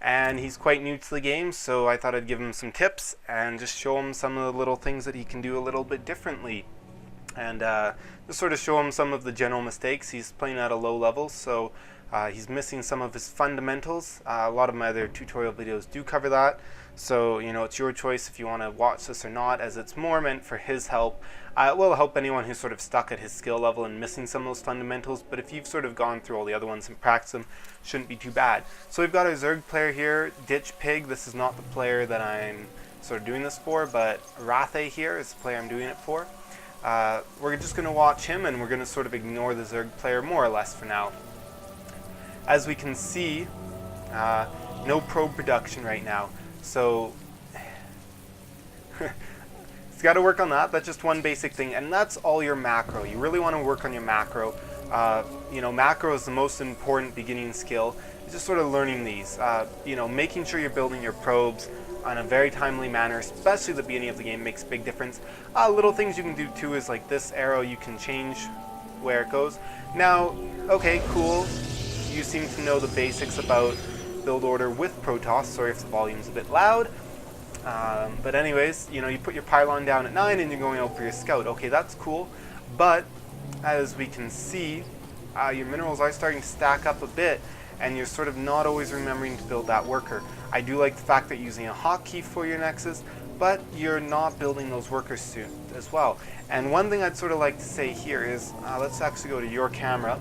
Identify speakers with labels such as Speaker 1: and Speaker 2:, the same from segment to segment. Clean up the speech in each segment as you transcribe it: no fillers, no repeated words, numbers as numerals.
Speaker 1: and he's quite new to the game, so I thought I'd give him some tips and just show him some of the little things that he can do a little bit differently. And just sort of show him some of the general mistakes. He's playing at a low level, so he's missing some of his fundamentals. A lot of my other tutorial videos do cover that, so it's your choice if you want to watch this or not, as it's more meant for his help. It will help anyone who's sort of stuck at his skill level and missing some of those fundamentals, but if you've sort of gone through all the other ones and practiced them, shouldn't be too bad. So we've got our Zerg player here, Ditch Pig. This is not the player that I'm sort of doing this for, but Rathe here is the player I'm doing it for. We're just going to watch him, and we're going to sort of ignore the Zerg player more or less for now. As we can see, no probe production right now, so it's got to work on that. That's just one basic thing, and that's all your macro. You really want to work on your macro. Macro is the most important beginning skill. It's just sort of learning these. Making sure you're building your probes on a very timely manner, especially at the beginning of the game, makes a big difference. Little things you can do too is like this arrow, you can change where it goes. Now, okay, cool. You seem to know the basics about build order with Protoss. Sorry if the volume's a bit loud. But anyways, you put your pylon down at 9 and you're going out for your scout. Okay, that's cool. But as we can see, your minerals are starting to stack up a bit, and you're sort of not always remembering to build that worker. I do like the fact that you're using a hotkey for your nexus, but you're not building those workers soon as well. And one thing I'd sort of like to say here is, let's actually go to your camera,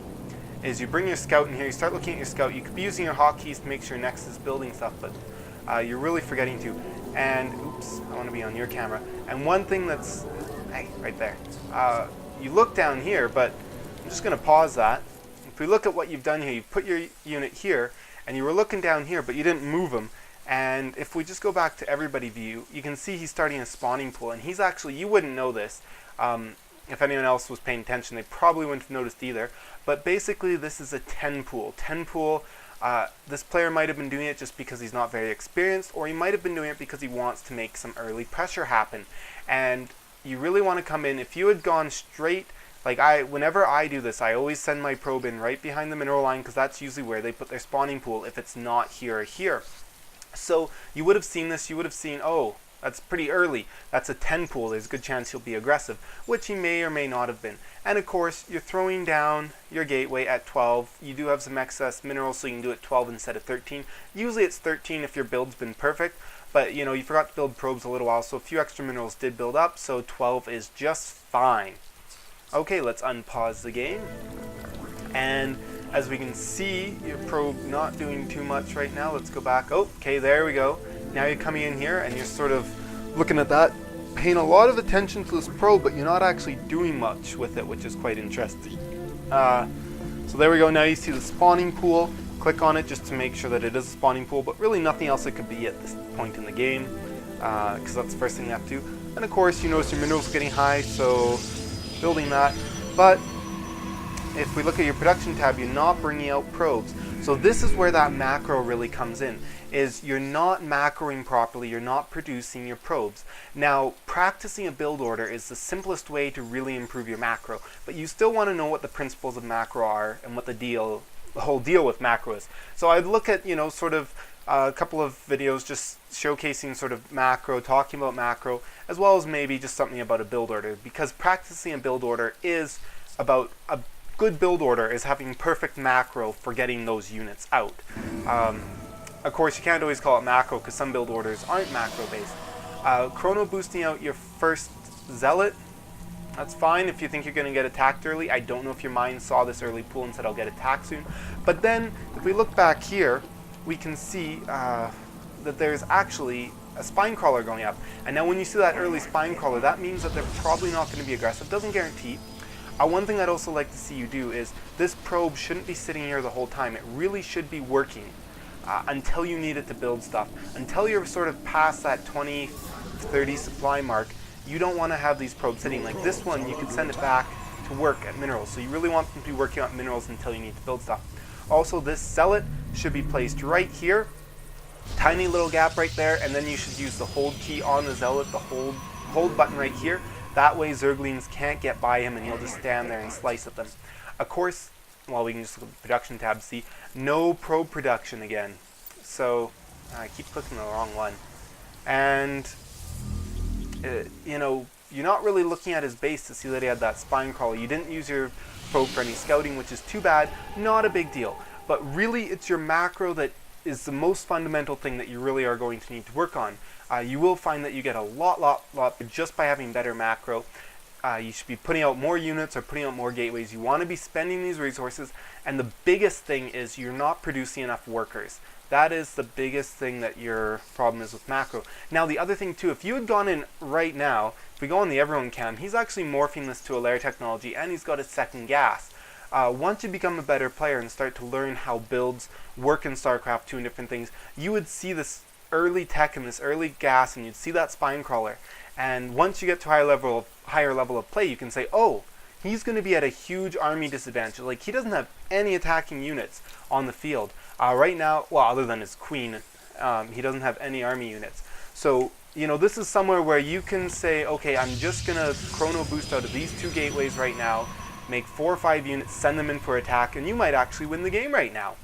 Speaker 1: is you bring your scout in here, you start looking at your scout. You could be using your hotkeys to make sure your nexus is building stuff, but you're really forgetting to. And, oops, I want to be on your camera. And one thing that's, hey, right there. You look down here, but I'm just going to pause that. If we look at what you've done here, you put your unit here, and you were looking down here, but you didn't move him. And if we just go back to everybody view, you can see he's starting a spawning pool, and he's actually, you wouldn't know this. If anyone else was paying attention, they probably wouldn't have noticed either. But basically, this is a 10 pool. 10 pool, this player might have been doing it just because he's not very experienced, or he might have been doing it because he wants to make some early pressure happen. And you really want to come in, if you had gone straight, whenever I do this, I always send my probe in right behind the mineral line, because that's usually where they put their spawning pool if it's not here or here. So you would have seen this, you would have seen, oh, that's pretty early. That's a 10 pool. There's a good chance he'll be aggressive, which he may or may not have been. And of course, you're throwing down your gateway at 12. You do have some excess minerals, so you can do it 12 instead of 13. Usually it's 13 if your build's been perfect, but you forgot to build probes a little while, so a few extra minerals did build up, so 12 is just fine. Okay, let's unpause the game. And as we can see, your probe not doing too much right now. Let's go back. Oh, okay, there we go. Now you're coming in here and you're sort of looking at that, paying a lot of attention to this probe, but you're not actually doing much with it, which is quite interesting. So there we go. Now you see the spawning pool. Click on it just to make sure that it is a spawning pool, but really nothing else it could be at this point in the game, because that's the first thing you have to do. And of course, you notice your minerals getting high, so building that. But if we look at your production tab, you're not bringing out probes. So this is where that macro really comes in, is you're not macroing properly, you're not producing your probes. Now, practicing a build order is the simplest way to really improve your macro, but you still want to know what the principles of macro are and what the whole deal with macro is. So I'd look at, sort of a couple of videos just showcasing sort of macro, talking about macro, as well as maybe just something about a build order, because practicing a build order is about a good build order is having perfect macro for getting those units out. Of course, you can't always call it macro because some build orders aren't macro based. Chrono boosting out your first zealot, that's fine if you think you're going to get attacked early. I don't know if your mind saw this early pool and said I'll get attacked soon. But then if we look back here, we can see that there's actually a spine crawler going up. And now when you see that early spine crawler, that means that they're probably not going to be aggressive. Doesn't guarantee. One thing I'd also like to see you do is this probe shouldn't be sitting here the whole time. It really should be working until you need it to build stuff. Until you're sort of past that 20, 30 supply mark, you don't want to have these probes sitting. Like this one, you can send it back to work at minerals. So you really want them to be working on minerals until you need to build stuff. Also, this zealot should be placed right here. Tiny little gap right there, and then you should use the hold key on the zealot, the hold button right here. That way Zerglings can't get by him and he'll just stand there and slice at them. Of course, well, we can just look at the production tab, see, no probe production again. So I keep clicking the wrong one. And, you know, you're not really looking at his base to see that he had that spine crawler. You didn't use your probe for any scouting, which is too bad. Not a big deal. But really, it's your macro that is the most fundamental thing that you really are going to need to work on. You will find that you get a lot just by having better macro. You should be putting out more units or putting out more gateways. You want to be spending these resources, and the biggest thing is you're not producing enough workers. That is the biggest thing that your problem is with macro. Now the other thing too, if you had gone in right now, if we go on the everyone cam, he's actually morphing this to a layer technology, and he's got a second gas. Once you become a better player and start to learn how builds work in StarCraft 2 and different things, you would see this early tech and this early gas, and you'd see that spine crawler. And once you get to higher level of play, you can say, oh, he's going to be at a huge army disadvantage. Like, he doesn't have any attacking units on the field. Right now, well, other than his queen, he doesn't have any army units. So, you know, this is somewhere where you can say, okay, I'm just going to chrono boost out of these 2 gateways right now, make 4 or 5 units, send them in for attack, and you might actually win the game right now.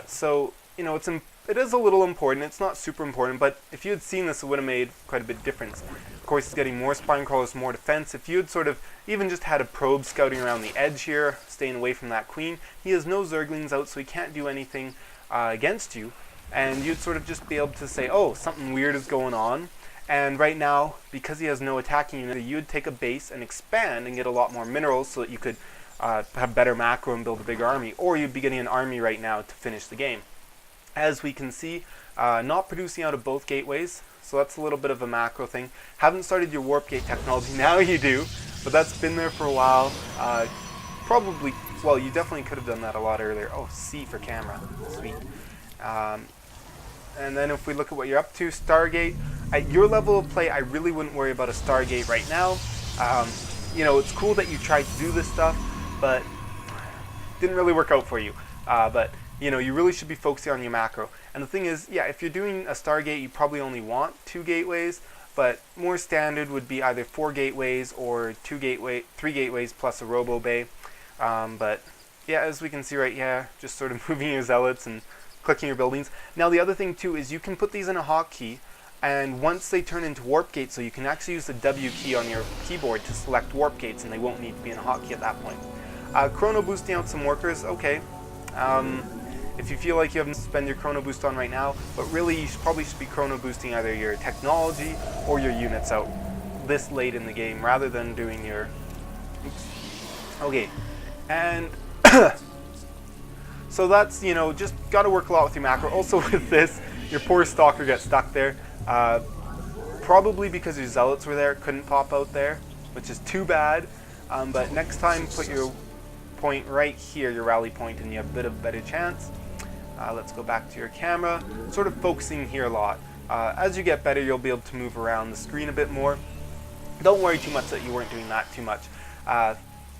Speaker 1: So, you know, it is a little important. It's not super important, but if you had seen this, it would have made quite a bit of difference. Of course, he's getting more spine crawlers, more defense. If you had sort of even just had a probe scouting around the edge here, staying away from that queen, he has no zerglings out, so he can't do anything against you. And you'd sort of just be able to say, oh, something weird is going on. And right now, because he has no attacking unit, you would take a base and expand and get a lot more minerals so that you could have better macro and build a bigger army. Or you'd be getting an army right now to finish the game. As we can see, not producing out of both gateways, so that's a little bit of a macro thing. Haven't started your warp gate technology, now you do, but that's been there for a while. Probably, well, you definitely could have done that a lot earlier. Oh, C for camera, sweet. And then if we look at what you're up to, Stargate, at your level of play, I really wouldn't worry about a Stargate right now. You know, it's cool that you tried to do this stuff, but didn't really work out for you. But you know, you really should be focusing on your macro. And the thing is, yeah, if you're doing a Stargate, you probably only want 2 gateways, but more standard would be either 4 gateways or 3 gateways plus a robo bay. But yeah, as we can see right here, just sort of moving your zealots and clicking your buildings. Now the other thing too is you can put these in a hotkey, and once they turn into warp gates, so you can actually use the W key on your keyboard to select warp gates, and they won't need to be in a hotkey at that point. Chrono boosting out some workers, okay. If you feel like you haven't spent your chrono boost on right now, but really you probably should be chrono boosting either your technology or your units out this late in the game rather than doing your... Oops. Okay, and so that's, you know, just got to work a lot with your macro. Also with this, your poor stalker gets stuck there. Probably because your zealots were there, couldn't pop out there, which is too bad. But next time, put your point right here, your rally point, and you have a bit of a better chance. Let's go back to your camera, sort of focusing here a lot. As you get better, you'll be able to move around the screen a bit more. Don't worry too much that you weren't doing that too much.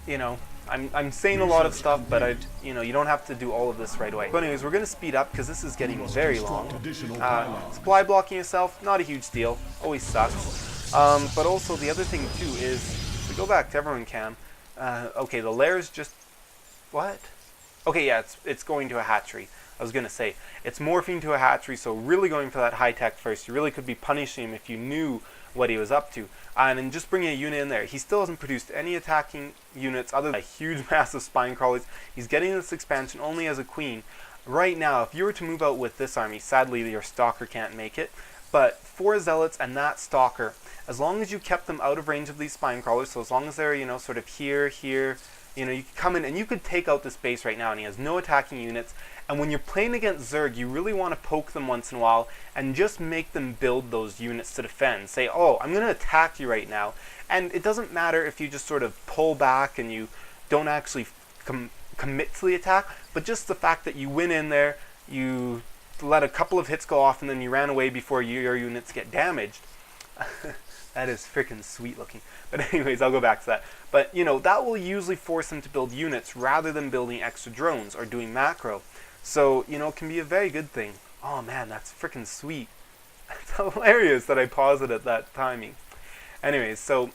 Speaker 1: You know, I'm saying a lot of stuff, but you know, you don't have to do all of this right away. But anyways, we're going to speed up because this is getting very long. Supply blocking yourself, not a huge deal, always sucks. But also the other thing too is, if we go back to everyone cam, okay, the layers just, what? Okay, yeah, it's going to a hatchery. I was going to say, it's morphing to a hatchery, so really going for that high tech first. You really could be punishing him if you knew what he was up to. And then just bringing a unit in there. He still hasn't produced any attacking units other than a huge massive spine crawlers. He's getting this expansion only as a queen. Right now, if you were to move out with this army, sadly your stalker can't make it, but 4 zealots and that stalker, as long as you kept them out of range of these spine crawlers, so as long as they're, you know, sort of here, you know, you could come in and you could take out this base right now, and he has no attacking units. And when you're playing against Zerg, you really want to poke them once in a while and just make them build those units to defend. Say, oh, I'm going to attack you right now. And it doesn't matter if you just sort of pull back and you don't actually commit to the attack, but just the fact that you went in there, you let a couple of hits go off, and then you ran away before your units get damaged. That is freaking sweet looking. But anyways, I'll go back to that. But, you know, that will usually force them to build units rather than building extra drones or doing macro. So, you know, it can be a very good thing. Oh man, that's freaking sweet. It's hilarious that I paused it at that timing. Anyways, so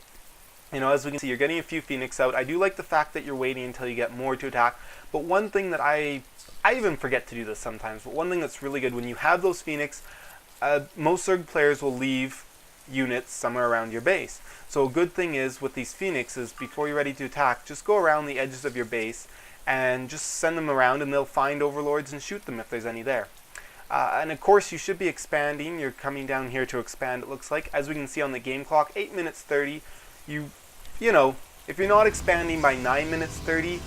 Speaker 1: You know, as we can see, you're getting a few Phoenix out. I do like the fact that you're waiting until you get more to attack, but one thing that I even forget to do this sometimes, but one thing that's really good, when you have those Phoenix, most Zerg players will leave units somewhere around your base. So a good thing is with these Phoenixes, before you're ready to attack, just go around the edges of your base and just send them around, and they'll find overlords and shoot them if there's any there. And of course you should be expanding. You're coming down here to expand, it looks like. As we can see on the game clock, 8 minutes 30. You know, if you're not expanding by 9 minutes 30,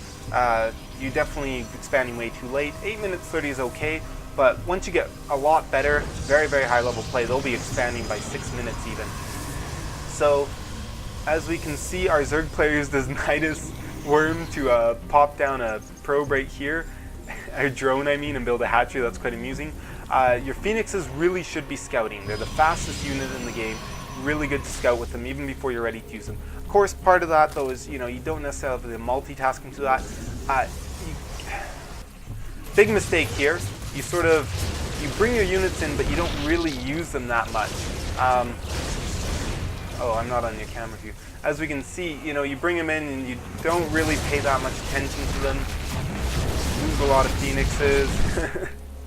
Speaker 1: you're definitely expanding way too late. 8 minutes 30 is okay, but once you get a lot better, very, very high level play, they'll be expanding by 6 minutes even. So, as we can see, our Zerg players does Nidus Worm to pop down a probe right here, a drone I mean, and build a hatchery. That's quite amusing. Your Phoenixes really should be scouting. They're the fastest unit in the game. Really good to scout with them even before you're ready to use them. Of course, part of that though is, you know, you don't necessarily have the multitasking to that. Big mistake here. You bring your units in, but you don't really use them that much. Oh, I'm not on your camera view. As we can see, you know, you bring them in and you don't really pay that much attention to them. Lose a lot of Phoenixes.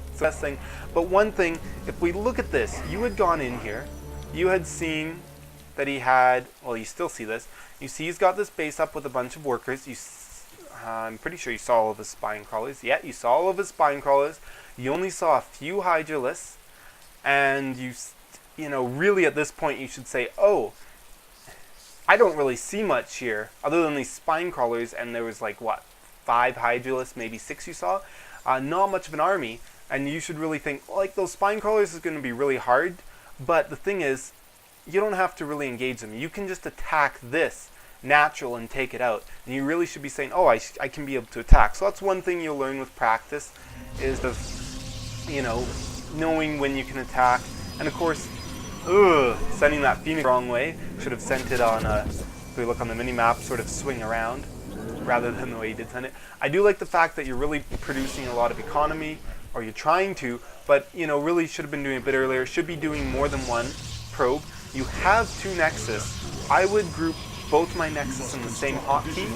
Speaker 1: It's the best thing. But one thing, if we look at this, you had gone in here, you had seen that he had, well, you still see this. You see he's got this base up with a bunch of workers. I'm pretty sure you saw all of his spine crawlers. Yeah, you saw all of his spine crawlers. You only saw a few Hydralisks, and you know, really at this point you should say, oh, I don't really see much here other than these spine crawlers, and there was like, what, 5 Hydralisks, maybe 6 you saw? Not much of an army, and you should really think, like, those spine crawlers is going to be really hard, but the thing is, you don't have to really engage them. You can just attack this natural and take it out, and you really should be saying, oh, I can be able to attack. So that's one thing you'll learn with practice, is the, you know, knowing when you can attack. And of course, sending that Phoenix the wrong way. Should have sent it on, if we look on the mini-map, sort of swing around, rather than the way you did send it. I do like the fact that you're really producing a lot of economy, or you're trying to, but, you know, really should have been doing it a bit earlier. Should be doing more than one probe. You have 2 Nexus. I would group both my Nexus in the same hotkey,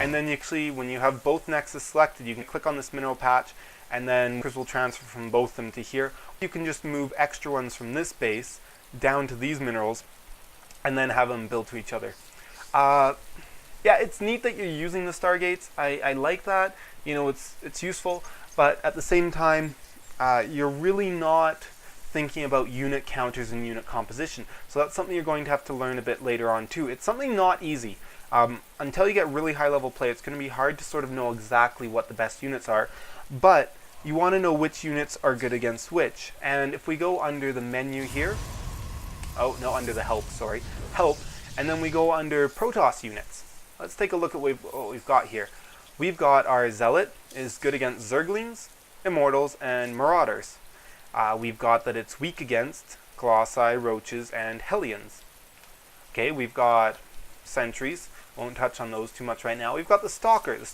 Speaker 1: and then actually when you have both Nexus selected, you can click on this mineral patch, and then workers will transfer from both of them to here. You can just move extra ones from this base down to these minerals, and then have them build to each other. Yeah, it's neat that you're using the Stargates. I like that. You know, it's useful, but at the same time, you're really not thinking about unit counters and unit composition. So that's something you're going to have to learn a bit later on too. It's something not easy. Until you get really high level play, it's going to be hard to sort of know exactly what the best units are, but you want to know which units are good against which. And if we go under the menu here, oh no, under the help, sorry, help, and then we go under Protoss units. Let's take a look at what we've got here. We've got our Zealot is good against Zerglings, Immortals, and Marauders. We've got that it's weak against Colossi, Roaches, and Hellions. Okay, we've got Sentries. Won't touch on those too much right now. We've got the Stalker. The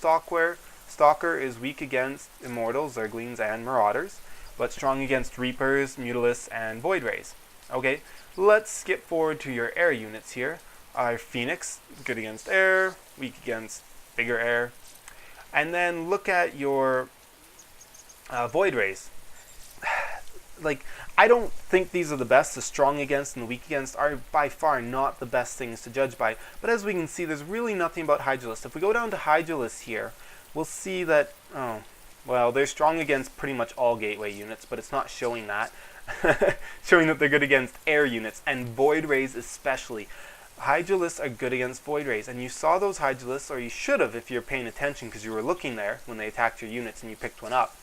Speaker 1: Stalker is weak against Immortals, Zerglings, and Marauders, but strong against Reapers, Mutalisks, and Void Rays. Okay, let's skip forward to your air units here. Our Phoenix, good against air, weak against bigger air. And then look at your Void Rays. Like, I don't think these are the best. The strong against and the weak against are by far not the best things to judge by. But as we can see, there's really nothing about Hydralisks. If we go down to Hydralisks here, we'll see that, oh, well, they're strong against pretty much all gateway units, but it's not showing that. Showing that they're good against air units, and Void Rays especially. Hydralisks are good against Void Rays, and you saw those Hydralisks, or you should have if you're paying attention because you were looking there when they attacked your units and you picked one up.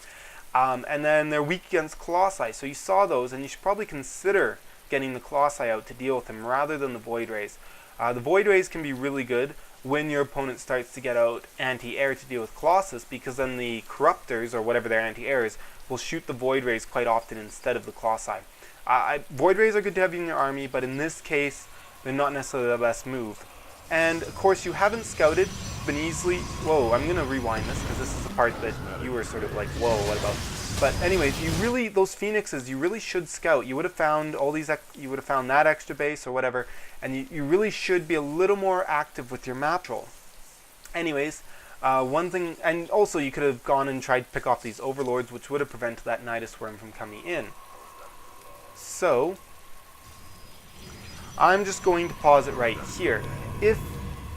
Speaker 1: And then they're weak against Colossi, so you saw those, and you should probably consider getting the Colossi out to deal with them rather than the Void Rays. The Void Rays can be really good when your opponent starts to get out anti-air to deal with Colossus, because then the Corruptors, or whatever their anti-air is, will shoot the Void Rays quite often instead of the Colossi. Void Rays are good to have in your army, but in this case, they're not necessarily the best move. And of course, you haven't scouted, been easily. Whoa, I'm gonna rewind this because this is the part that you were sort of like, whoa, what about? But anyways, you really, those Phoenixes, you really should scout. You would have found all these, you would have found that extra base or whatever, and you really should be a little more active with your map control. Anyways, one thing, and also you could have gone and tried to pick off these overlords, which would have prevented that Nidus Worm from coming in. So, I'm just going to pause it right here. If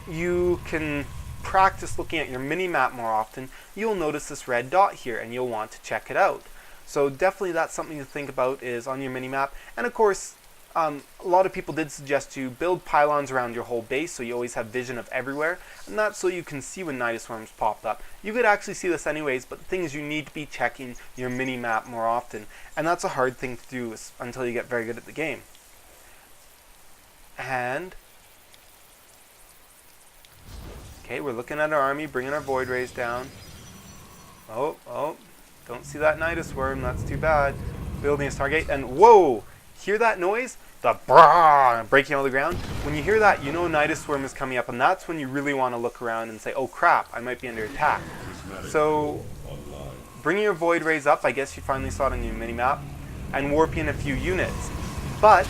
Speaker 1: you can practice looking at your mini-map more often, you'll notice this red dot here, and you'll want to check it out. So definitely that's something to think about, is on your mini-map. And of course, a lot of people did suggest you build pylons around your whole base so you always have vision of everywhere, and that's so you can see when Nidus Worms pop up. You could actually see this anyways, but the thing is you need to be checking your mini-map more often, and that's a hard thing to do until you get very good at the game. And okay, we're looking at our army, bringing our Void Rays down. Oh, don't see that Nidus Worm, that's too bad. Building a Stargate, and whoa! Hear that noise? The brah, breaking all the ground. When you hear that, you know Nidus Worm is coming up, and that's when you really want to look around and say, oh crap, I might be under attack. So, bringing your Void Rays up, I guess you finally saw it on your mini-map, and warping a few units. But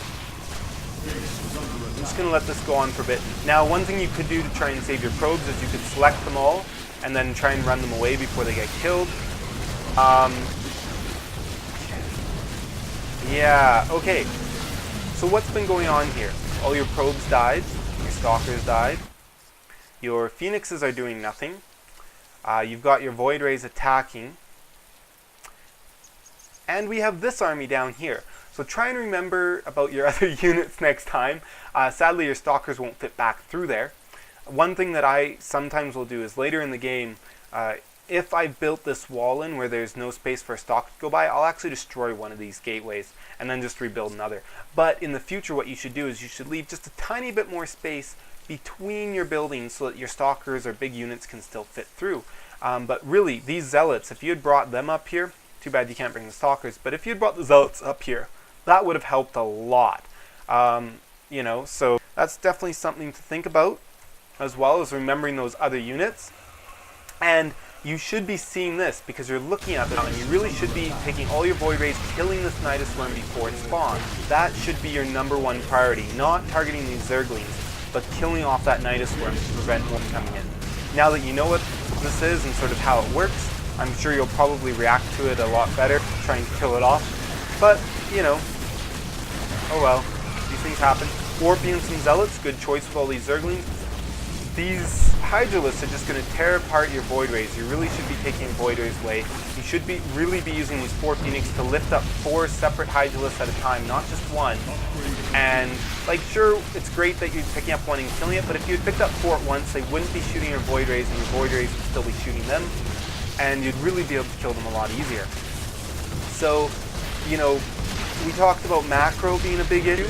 Speaker 1: I'm just going to let this go on for a bit. Now, one thing you could do to try and save your probes is you could select them all, and then try and run them away before they get killed. Yeah, okay. So what's been going on here? All your probes died, your stalkers died, your phoenixes are doing nothing, you've got your Void Rays attacking, and we have this army down here. So try and remember about your other units next time. Sadly, your stalkers won't fit back through there. One thing that I sometimes will do is later in the game, if I've built this wall in where there's no space for a stalker to go by, I'll actually destroy one of these gateways and then just rebuild another. But in the future, what you should do is you should leave just a tiny bit more space between your buildings so that your stalkers or big units can still fit through. But really, these zealots, if you had brought them up here, too bad you can't bring the stalkers, but if you had brought the zealots up here, that would have helped a lot. You know, so that's definitely something to think about, as well as remembering those other units. And you should be seeing this because you're looking at them, and you really should be taking all your Void Rays, killing this Nidus Worm before it spawns. That should be your #1 priority, not targeting these Zerglings, but killing off that Nidus Worm to prevent one coming in. Now that you know what this is and sort of how it works, I'm sure you'll probably react to it a lot better, try and kill it off. But, you know, oh well, these things happen. Warping some Zealots, good choice with all these Zerglings. These Hydralisks are just going to tear apart your Void Rays. You really should be taking Void Rays away. You should really be using these 4 Phoenix to lift up 4 separate Hydralisks at a time, not just one. And, like, sure, it's great that you're picking up one and killing it, but if you had picked up 4 at once, they wouldn't be shooting your Void Rays, and your Void Rays would still be shooting them, and you'd really be able to kill them a lot easier. So, you know, we talked about macro being a big issue.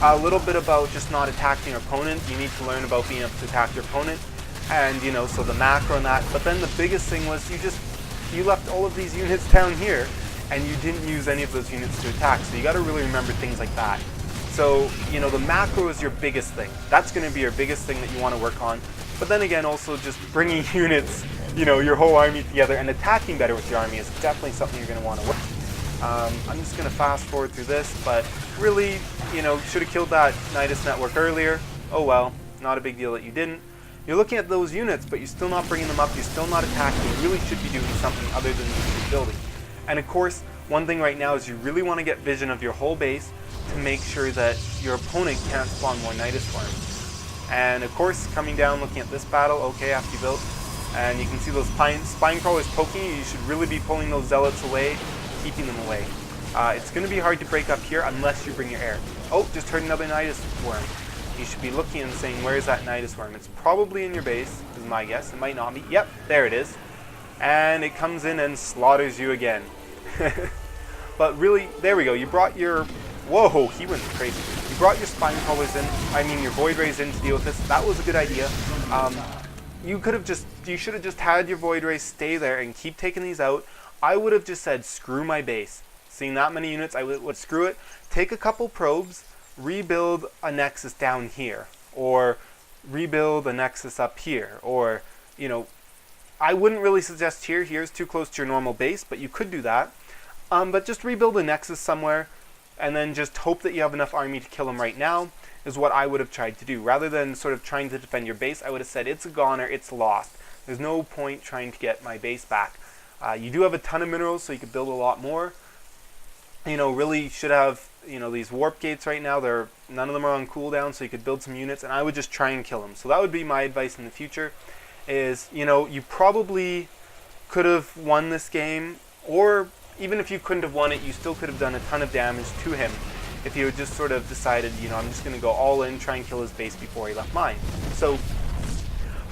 Speaker 1: A little bit about just not attacking your opponent. You need to learn about being able to attack your opponent. And, you know, so the macro and that. But then the biggest thing was you left all of these units down here, and you didn't use any of those units to attack. So you got to really remember things like that. So, you know, the macro is your biggest thing. That's going to be your biggest thing that you want to work on. But then again, also just bringing units, you know, your whole army together and attacking better with your army is definitely something you're going to want to work on. I'm just going to fast forward through this, but really, you know, should have killed that Nidus network earlier. Oh well, not a big deal that you didn't. You're looking at those units, but you're still not bringing them up, you're still not attacking. You really should be doing something other than just building. And of course, one thing right now is you really want to get vision of your whole base to make sure that your opponent can't spawn more Nidus Worms. And of course, coming down, looking at this battle, okay, after you built, and you can see those spine crawlers poking you, you should really be pulling those zealots away, keeping them away. It's going to be hard to break up here unless you bring your air. Oh, just heard another Nidus Worm. You should be looking and saying, where is that Nidus Worm? It's probably in your base, is my guess. It might not be. Yep, there it is. And it comes in and slaughters you again. But really, there we go. You brought your... Whoa, he went crazy. You brought your spine crawlers in, your Void Rays in to deal with this. That was a good idea. You should have just had your Void Rays stay there and keep taking these out. I would have just said, screw my base. Seeing that many units, I would screw it. Take a couple probes, rebuild a Nexus down here, or rebuild a Nexus up here, or, you know, I wouldn't really suggest here. Here's too close to your normal base, but you could do that. But just rebuild a Nexus somewhere, and then just hope that you have enough army to kill them right now. is what I would have tried to do. Rather than sort of trying to defend your base, I would have said, it's a goner, it's lost. There's no point trying to get my base back. You do have a ton of minerals, so you could build a lot more. Really should have, these warp gates right now. None of them are on cooldown, so you could build some units, and I would just try and kill them. So that would be my advice in the future, is, you probably could have won this game, or even if you couldn't have won it, you still could have done a ton of damage to him if you had just sort of decided, I'm just going to go all in, try and kill his base before he left mine. So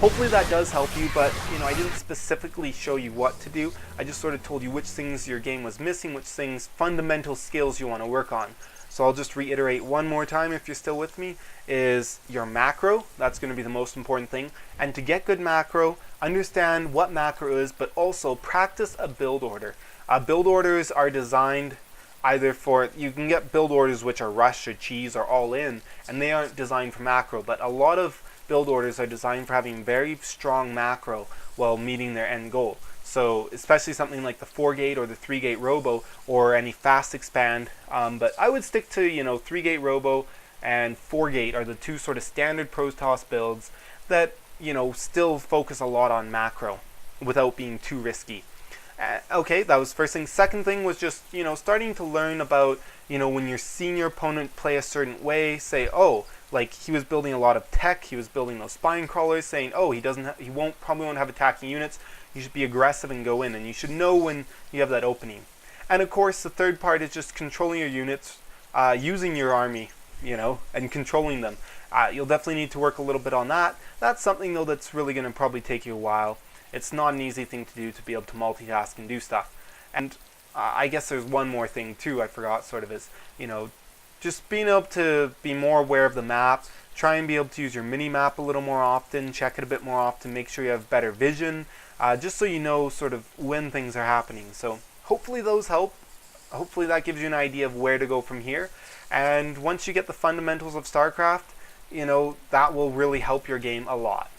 Speaker 1: hopefully that does help you, but I didn't specifically show you what to do. I just sort of told you which things your game was missing, which things, fundamental skills you want to work on. So I'll just reiterate one more time if you're still with me, is your macro. That's going to be the most important thing. And to get good macro, understand what macro is, but also practice a build order. Build orders are designed either for, you can get build orders which are rush or cheese or all in, and they aren't designed for macro, but a lot of build orders are designed for having very strong macro while meeting their end goal. So especially something like the 4-gate or the 3-gate robo or any fast expand, but I would stick to 3-gate robo and 4-gate are the two sort of standard Protoss builds that still focus a lot on macro without being too risky. Okay, that was the first thing. Second thing was just starting to learn about when you're seeing your opponent play a certain way, say, oh, like he was building a lot of tech, he was building those spine crawlers, saying, oh, he probably won't have attacking units. You should be aggressive and go in, and you should know when you have that opening. And of course, the third part is just controlling your units, using your army, and controlling them. You'll definitely need to work a little bit on that. That's something though that's really going to probably take you a while. It's not an easy thing to do, to be able to multitask and do stuff. And I guess there's one more thing too I forgot, sort of, is just being able to be more aware of the map. Try and be able to use your mini map a little more often, check it a bit more often, make sure you have better vision, just so you know sort of when things are happening. So hopefully those help. Hopefully that gives you an idea of where to go from here. And once you get the fundamentals of StarCraft, that will really help your game a lot.